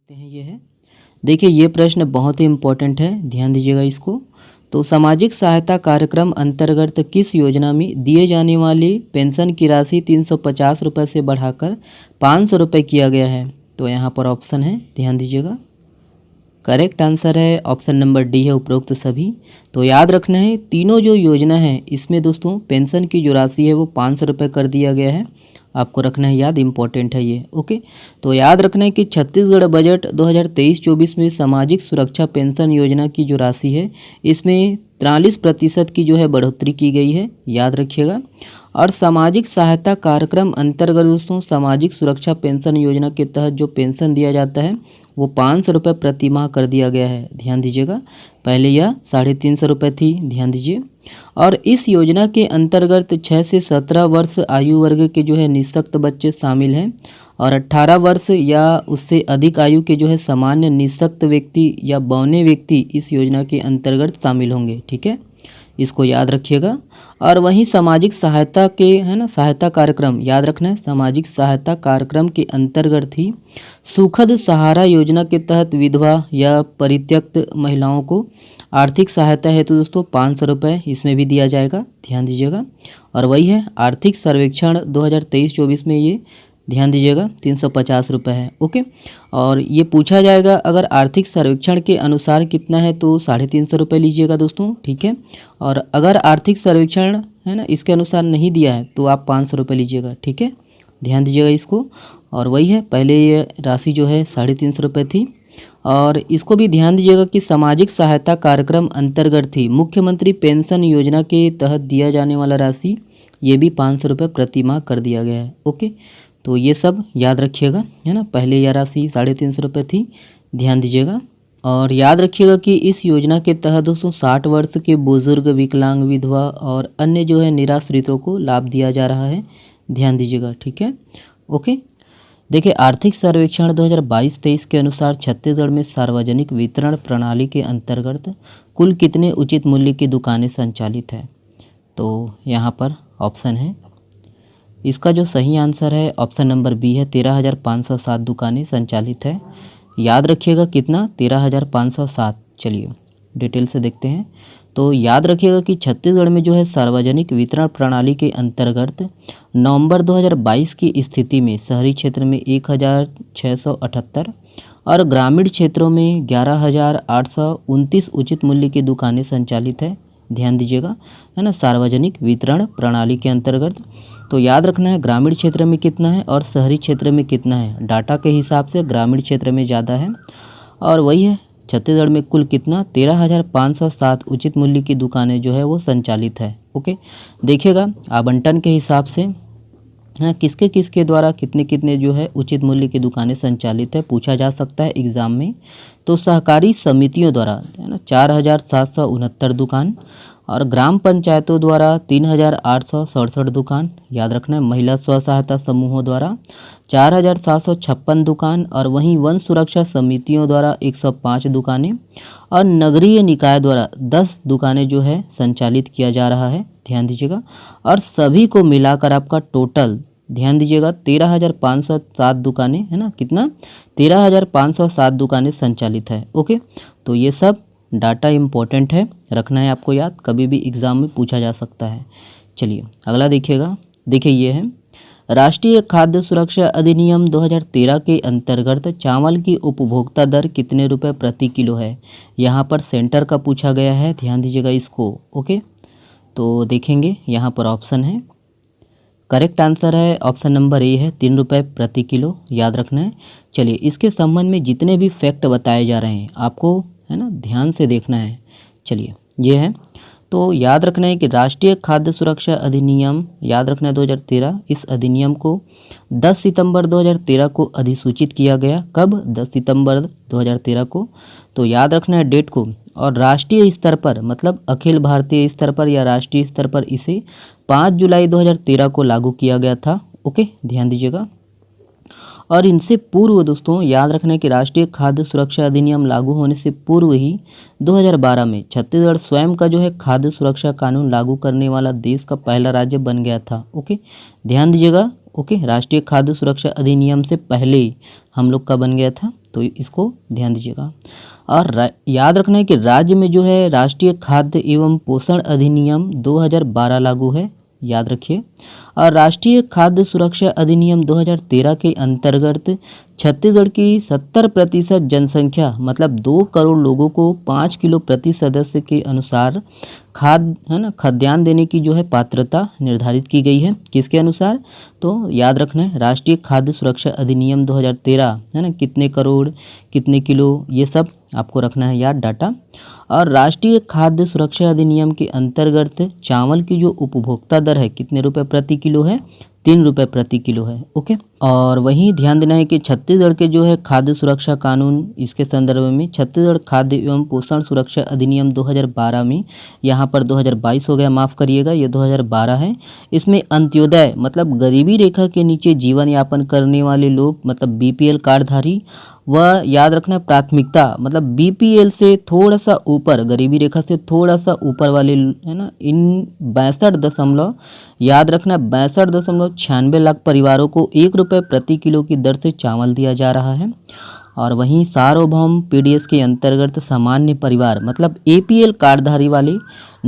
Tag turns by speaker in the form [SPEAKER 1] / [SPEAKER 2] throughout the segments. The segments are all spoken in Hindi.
[SPEAKER 1] हैं ये है। देखिए ये प्रश्न बहुत ही इम्पोर्टेंट है, ध्यान दीजिएगा इसको। तो सामाजिक सहायता कार्यक्रम अंतर्गत किस योजना में दिए जाने वाली पेंशन की राशि 350 रुपये से बढ़ाकर 500 रुपये किया गया है? तो यहाँ पर ऑप्शन है, ध्यान दीजिएगा। करेक्ट आंसर है ऑप्शन नंबर डी है, उपरोक्त सभी। तो याद रखना है तीनों जो योजना है इसमें दोस्तों पेंशन की जो राशि है वो 500 रुपये कर दिया गया है। आपको रखना है याद, इम्पोर्टेंट है ये। ओके, तो याद रखना है कि छत्तीसगढ़ बजट 2023-24 में सामाजिक सुरक्षा पेंशन योजना की जो राशि है इसमें 43% की जो है बढ़ोतरी की गई है, याद रखिएगा। और सामाजिक सहायता कार्यक्रम अंतर्गत दोस्तों सामाजिक सुरक्षा पेंशन योजना के तहत जो पेंशन दिया जाता है वो 500 रुपये प्रति माह कर दिया गया है, ध्यान दीजिएगा। पहले यह 350 रुपये थी, ध्यान दीजिए। और इस योजना के अंतर्गत 6 से 17 वर्ष आयु वर्ग के जो है निःशक्त बच्चे शामिल हैं और 18 वर्ष या उससे अधिक आयु के जो है सामान्य निःशक्त व्यक्ति या बौने व्यक्ति इस योजना के अंतर्गत शामिल होंगे, ठीक है, इसको याद रखिएगा। और वहीं सामाजिक सहायता के है ना सहायता कार्यक्रम, याद रखना है सामाजिक सहायता कार्यक्रम के अंतर्गत ही सुखद सहारा योजना के तहत विधवा या परित्यक्त महिलाओं को आर्थिक सहायता है तो दोस्तों 500 रुपये इसमें भी दिया जाएगा, ध्यान दीजिएगा। और वही है आर्थिक सर्वेक्षण 2023-24 में ये ध्यान दीजिएगा 350 रुपये है। ओके, और ये पूछा जाएगा अगर आर्थिक सर्वेक्षण के अनुसार कितना है तो 350 रुपये लीजिएगा दोस्तों, ठीक है। और अगर आर्थिक सर्वेक्षण है ना इसके अनुसार नहीं दिया है तो आप 500 रुपये लीजिएगा, ठीक है, ध्यान दीजिएगा इसको। और वही है पहले ये राशि जो है 350 रुपये थी। और इसको भी ध्यान दीजिएगा कि सामाजिक सहायता कार्यक्रम अंतर्गत थी मुख्यमंत्री पेंशन योजना के तहत दिया जाने वाला राशि ये भी 500 रुपये प्रति माह कर दिया गया है। ओके, तो ये सब याद रखिएगा, है ना। पहले यह राशि 350 रुपये थी, ध्यान दीजिएगा। और याद रखिएगा कि इस योजना के तहत दोस्तों 60 वर्ष के बुजुर्ग, विकलांग, विधवा और अन्य जो है निराश्रितों को लाभ दिया जा रहा है, ध्यान दीजिएगा, ठीक है। ओके, देखिए आर्थिक सर्वेक्षण 2022-23 के अनुसार छत्तीसगढ़ में सार्वजनिक वितरण प्रणाली के अंतर्गत कुल कितने उचित मूल्य की दुकानें संचालित है? तो यहाँ पर ऑप्शन है, इसका जो सही आंसर है ऑप्शन नंबर बी है, 13,507 दुकानें संचालित है। याद रखिएगा कितना, 13,507। चलिए डिटेल से देखते हैं। तो याद रखिएगा कि छत्तीसगढ़ में जो है सार्वजनिक वितरण प्रणाली के अंतर्गत नवंबर 2022 की स्थिति में शहरी क्षेत्र में 1,678 और ग्रामीण क्षेत्रों में 11,829 उचित मूल्य की दुकानें संचालित है, ध्यान दीजिएगा, है ना, सार्वजनिक वितरण प्रणाली के अंतर्गत। तो याद रखना है ग्रामीण क्षेत्र में कितना है और शहरी क्षेत्र में कितना है। डाटा के हिसाब से ग्रामीण क्षेत्र में ज़्यादा है। और वही है छत्तीसगढ़ में कुल कितना 13,507 उचित मूल्य की दुकानें जो है वो संचालित है। ओके, देखिएगा आवंटन के हिसाब से हाँ किसके किसके द्वारा कितने कितने जो है उचित मूल्य की दुकानें संचालित है, पूछा जा सकता है एग्ज़ाम में। तो सहकारी समितियों द्वारा है ना 4,769 दुकान और ग्राम पंचायतों द्वारा 3,867 दुकान, याद रखना है। महिला स्व सहायता समूहों द्वारा 4,756 दुकान और वहीं वन सुरक्षा समितियों द्वारा 105 दुकानें और नगरीय निकाय द्वारा 10 दुकानें जो है संचालित किया जा रहा है, ध्यान दीजिएगा। और सभी को मिलाकर आपका टोटल ध्यान दीजिएगा 13,507 दुकानें, है ना, कितना 13,507 दुकानें संचालित है। ओके, तो ये सब डाटा इम्पोर्टेंट है, रखना है आपको याद, कभी भी एग्ज़ाम में पूछा जा सकता है। चलिए अगला देखिएगा। देखिए ये है राष्ट्रीय खाद्य सुरक्षा अधिनियम 2013 के अंतर्गत चावल की उपभोक्ता दर कितने रुपए प्रति किलो है? यहाँ पर सेंटर का पूछा गया है, ध्यान दीजिएगा इसको। ओके, तो देखेंगे यहाँ पर ऑप्शन है, करेक्ट आंसर है ऑप्शन नंबर ए है 3 रुपये प्रति किलो, याद रखना है। चलिए इसके संबंध में जितने भी फैक्ट बताए जा रहे हैं आपको है ना ध्यान से देखना है। चलिए ये है, तो याद रखना है कि राष्ट्रीय खाद्य सुरक्षा अधिनियम याद रखना है 2013, इस अधिनियम को 10 सितंबर 2013 को अधिसूचित किया गया। कब? 10 सितंबर 2013 को। तो याद रखना है डेट को। और राष्ट्रीय स्तर पर मतलब अखिल भारतीय स्तर पर या राष्ट्रीय स्तर पर इसे 5 जुलाई 2013 को लागू किया गया था। ओके, ध्यान दीजिएगा। और इनसे पूर्व दोस्तों याद रखना है कि राष्ट्रीय खाद्य सुरक्षा अधिनियम लागू होने से पूर्व ही 2012 में छत्तीसगढ़ स्वयं का जो है खाद्य सुरक्षा कानून लागू करने वाला देश का पहला राज्य बन गया था। ओके, ध्यान दीजिएगा। ओके, राष्ट्रीय खाद्य सुरक्षा अधिनियम से पहले हम लोग का बन गया था। तो इसको ध्यान दीजिएगा। और याद रखना है कि राज्य में जो है राष्ट्रीय खाद्य एवं पोषण अधिनियम 2012 लागू है, याद रखिए। और राष्ट्रीय खाद्य सुरक्षा अधिनियम 2013 के अंतर्गत छत्तीसगढ़ की 70% जनसंख्या मतलब 2 करोड़ लोगों को 5 किलो प्रति सदस्य के अनुसार खाद्यान्न देने की जो है पात्रता निर्धारित की गई है। किसके अनुसार? तो याद रखना है राष्ट्रीय खाद्य सुरक्षा अधिनियम 2013 है ना, कितने करोड़ कितने किलो ये सब आपको रखना है याद डाटा। और राष्ट्रीय खाद्य सुरक्षा अधिनियम के अंतर्गत चावल की जो उपभोक्ता दर है कितने रुपए प्रति किलो है? 3 रुपये प्रति किलो है। ओके। और वहीं ध्यान देना है कि छत्तीसगढ़ के जो है खाद्य सुरक्षा कानून, इसके संदर्भ में छत्तीसगढ़ खाद्य एवं पोषण सुरक्षा अधिनियम 2012 में, यहाँ पर 2022 हो गया, माफ़ करिएगा, ये 2012 है। इसमें अंत्योदय मतलब गरीबी रेखा के नीचे जीवन यापन करने वाले लोग मतलब BPL कार्डधारी, वह याद रखना प्राथमिकता मतलब BPL से थोड़ा सा ऊपर, गरीबी रेखा से थोड़ा सा ऊपर वाले है ना, इन 62.96 लाख परिवारों को 1 रुपये प्रति किलो की दर से चावल दिया जा रहा है। और वहीं सार्वभौम PDS के अंतर्गत सामान्य परिवार मतलब APL कार्डधारी वाले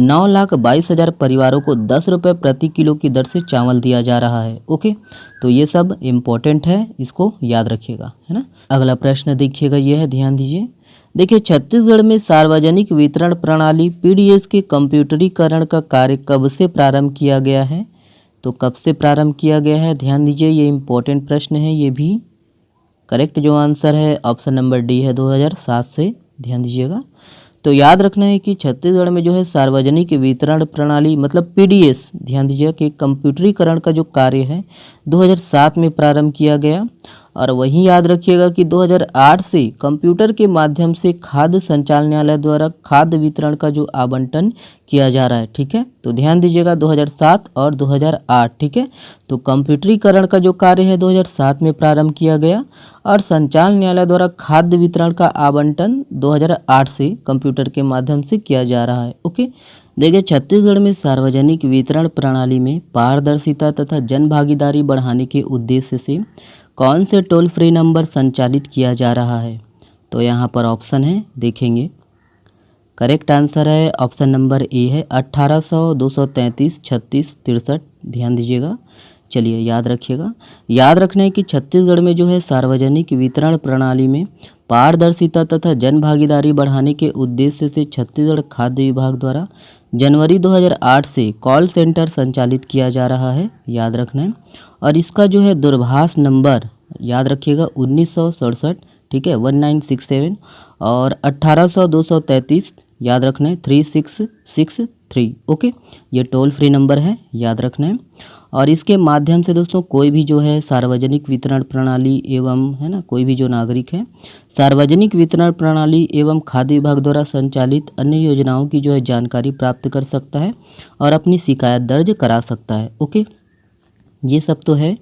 [SPEAKER 1] 9,22,000 परिवारों को 10 रुपये प्रति किलो की दर से चावल दिया जा रहा है। ओके, तो ये सब इम्पोर्टेंट है, इसको याद रखिएगा, है ना। अगला प्रश्न देखिएगा, ये है, ध्यान दीजिए। देखिए, छत्तीसगढ़ में सार्वजनिक वितरण प्रणाली PDS के कंप्यूटरीकरण का कार्य कब से प्रारंभ किया गया है? तो कब से प्रारंभ किया गया है, ध्यान दीजिए, ये इम्पोर्टेंट प्रश्न है। ये भी करेक्ट जो आंसर है ऑप्शन नंबर डी है, 2007 से, ध्यान दीजिएगा। तो याद रखना है कि छत्तीसगढ़ में जो है सार्वजनिक वितरण प्रणाली मतलब PDS, ध्यान दीजिएगा कि कंप्यूटरीकरण का जो कार्य है 2007 में प्रारंभ किया गया। और वहीं याद रखिएगा कि 2008 से कंप्यूटर के माध्यम से खाद्य संचालनालय द्वारा खाद्य वितरण का जो आवंटन किया जा रहा है, ठीक है। तो ध्यान दीजिएगा 2007 और 2008, ठीक है। तो कंप्यूटरीकरण का जो कार्य है 2007 में प्रारंभ किया गया और संचालनालय द्वारा खाद्य वितरण का आवंटन 2008 से कंप्यूटर के माध्यम से किया जा रहा है। ओके, देखिए, छत्तीसगढ़ में सार्वजनिक वितरण प्रणाली में पारदर्शिता तथा जन भागीदारी बढ़ाने के उद्देश्य से कौन से टोल फ्री नंबर संचालित किया जा रहा है? तो यहाँ पर ऑप्शन है, देखेंगे। करेक्ट आंसर है ऑप्शन नंबर ए है 1800 233 36 63, ध्यान दीजिएगा। चलिए याद रखिएगा। याद रखना है कि छत्तीसगढ़ में जो है सार्वजनिक वितरण प्रणाली में पारदर्शिता तथा जन भागीदारी बढ़ाने के उद्देश्य से छत्तीसगढ़ खाद्य विभाग द्वारा जनवरी 2008 से कॉल सेंटर संचालित किया जा रहा है, याद रखना है। और इसका जो है दूरभाष नंबर याद रखिएगा 1967, ठीक है, 1967, और 1800 233 याद रखना है 3663। ओके, ये टोल फ्री नंबर है, याद रखना है। और इसके माध्यम से दोस्तों कोई भी जो है सार्वजनिक वितरण प्रणाली एवं है ना, कोई भी जो नागरिक है सार्वजनिक वितरण प्रणाली एवं खाद्य विभाग द्वारा संचालित अन्य योजनाओं की जो है जानकारी प्राप्त कर सकता है और अपनी शिकायत दर्ज करा सकता है। ओके, ये सब तो है।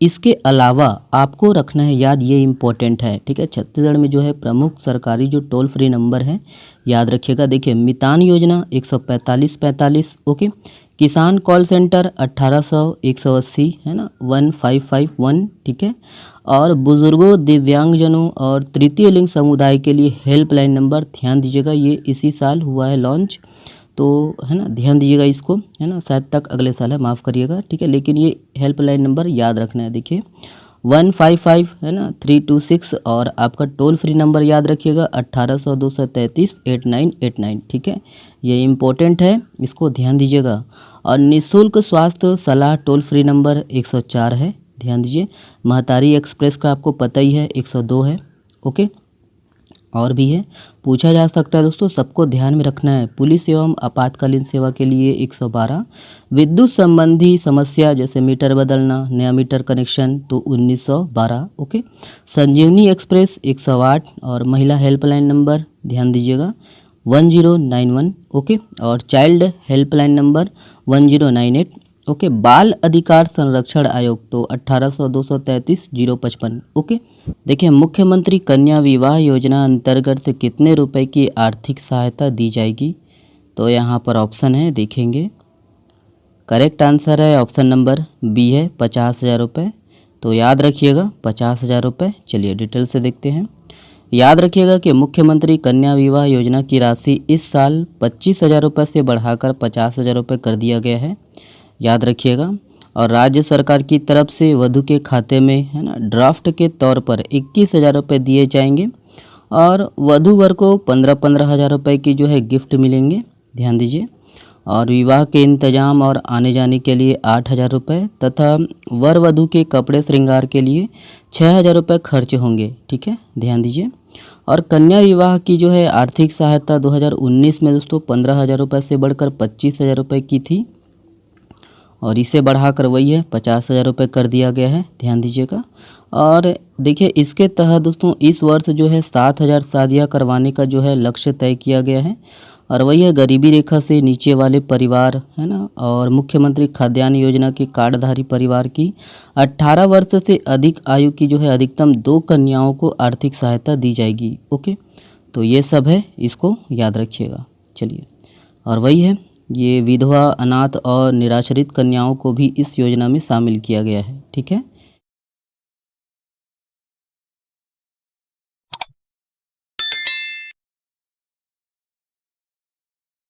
[SPEAKER 1] इसके अलावा आपको रखना है याद, ये इम्पोर्टेंट है, ठीक है। छत्तीसगढ़ में जो है प्रमुख सरकारी जो टोल फ्री नंबर है, याद रखिएगा। देखिए, मितान योजना 14545, ओके। किसान कॉल सेंटर 1800 180 है ना, 1551, ठीक है। और बुजुर्गों, दिव्यांगजनों और तृतीय लिंग समुदाय के लिए हेल्पलाइन नंबर, ध्यान दीजिएगा, ये इसी साल हुआ है लॉन्च, तो है ना, ध्यान दीजिएगा इसको, है ना, शायद तक अगले साल है, माफ़ करिएगा, ठीक है। लेकिन ये हेल्पलाइन नंबर याद रखना है, देखिए 155 है ना 326, और आपका टोल फ्री नंबर याद रखिएगा 1800 233 8989, ठीक है। ये इम्पोर्टेंट है, इसको ध्यान दीजिएगा। और निःशुल्क स्वास्थ्य सलाह टोल फ्री नंबर 104 है, ध्यान दीजिए। महतारी एक्सप्रेस का आपको पता ही है 102 है। ओके, और भी है, पूछा जा सकता है दोस्तों, सबको ध्यान में रखना है। पुलिस एवं आपातकालीन सेवा के लिए 112, विद्युत संबंधी समस्या जैसे मीटर बदलना, नया मीटर कनेक्शन तो 1912। ओके, संजीवनी एक्सप्रेस 108, और महिला हेल्पलाइन नंबर ध्यान दीजिएगा 1091। ओके, और चाइल्ड हेल्पलाइन नंबर 1098। ओके, बाल अधिकार संरक्षण आयोग तो 1800 233 055। ओके, देखिए, मुख्यमंत्री कन्या विवाह योजना अंतर्गत कितने रुपए की आर्थिक सहायता दी जाएगी? तो यहाँ पर ऑप्शन है, देखेंगे। करेक्ट आंसर है ऑप्शन नंबर बी है 50,000 रुपये। तो याद रखिएगा 50,000 रुपये। चलिए डिटेल से देखते हैं। याद रखिएगा कि मुख्यमंत्री कन्या विवाह योजना की राशि इस साल 25,000 रुपये से बढ़ाकर 50,000 रुपये कर दिया गया है, याद रखिएगा। और राज्य सरकार की तरफ से वधू के खाते में है ना ड्राफ्ट के तौर पर 21,000 रुपये दिए जाएंगे और वधू वर को 15-15 हज़ार रुपये की जो है गिफ्ट मिलेंगे, ध्यान दीजिए। और विवाह के इंतजाम और आने जाने के लिए 8,000 रुपये तथा वर वधू के कपड़े श्रृंगार के लिए 6,000 रुपये खर्च होंगे, ठीक है, ध्यान दीजिए। और कन्या विवाह की जो है आर्थिक सहायता 2019 में दोस्तों 15,000 रुपये से बढ़कर 25,000 रुपये की थी और इसे बढ़ाकर वही है 50,000 रुपये कर दिया गया है, ध्यान दीजिएगा। और देखिए इसके तहत दोस्तों इस वर्ष जो है 7,000 शादियाँ करवाने का जो है लक्ष्य तय किया गया है और वही है गरीबी रेखा से नीचे वाले परिवार है ना और मुख्यमंत्री खाद्यान्न योजना के कार्डधारी परिवार की 18 वर्ष से अधिक आयु की जो है अधिकतम 2 कन्याओं को आर्थिक सहायता दी जाएगी। ओके, तो ये सब है, इसको याद रखिएगा। चलिए, और वही है ये विधवा, अनाथ और निराश्रित कन्याओं को भी इस योजना में शामिल किया गया है, ठीक है।